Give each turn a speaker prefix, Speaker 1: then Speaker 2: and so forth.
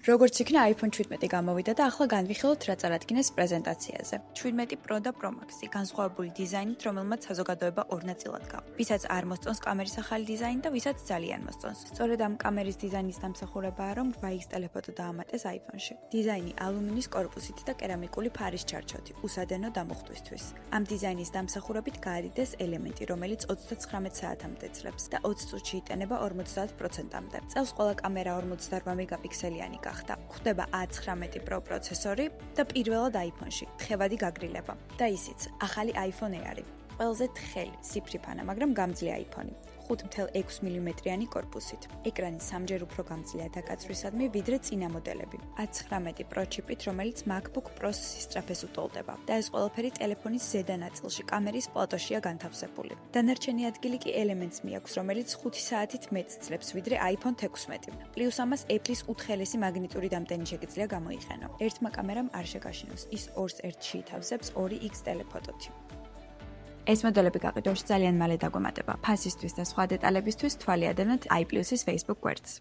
Speaker 1: როგორც იქნა iPhone 17 გამოვიდა და ახლა განვიხილოთ რა წარადგინეს პრეზენტაციაზე. 17 Pro და Pro Max-ი განსხვავებული დიზაინით, რომელმაც საზოგადოება ორ ნაწილად გაყო. ვისაც არ მოსწონს კამერის ახალი დიზაინი და ვისაც ძალიან მოსწონს. სწორედ ამ კამერის დიზაინის დამსახურებაა, რომ 8X ტელეფოტო დაამატეს iPhone-ში. დიზაინი ალუმინის კორპუსით და კერამიკული ფარის ჩარჩოთი, უსადენო დამუხტვისთვის. ამ დიზაინის დამსახურებით გაარიდეს ელემენტი, რომელიც 39 საათამდე ძლებს და 20 წუთში იტანება 50%-მდე. წელს ყველა კამერა 48 მეგაპიქსელიანი გახდა. გვხვდება A19 Pro პროცესორი და პირველად iPhone-ში თხევადი გაგრილება. და ისიც, ახალი iPhone Air-ი. ყველაზე თხელი, სიფრიფანა, მაგრამ გამძლე iPhone-ი. 5.6 მმ-იანი კორპუსით. ეკრანი სამჯერ უფრო გამძლეა დაკაცვრისადმი, ვიდრე წინა მოდელები. A19 Pro ჩიპით, რომელიც MacBook Pro-ს სისწრაფეს უტოლდება. და ეს ყველაფერი ტელეფონის ზედა ნაწილში, კამერის პლატოშია განთავსებული. დანარჩენი ადგილი კი ელემენტს მიაქვს, რომელიც 5 საათით მეტს ძლებს, ვიდრე iPhone 16. პლუს ამას Apple-ის უთხელესი მაგნიტური დამტენი შეგიძლია გამოიყენო. ერთმა კამერამ არ შეგაშინოს, ის ორს ერთში ითავსებს 2X ტელეფოტოთი. ეს მოდელები გაყიდვაში ძალიან მალე დაგვემატება. ფასისთვის და სხვა დეტალებისთვის თვალიადევნოთ iPlus-ის Facebook გვერდს.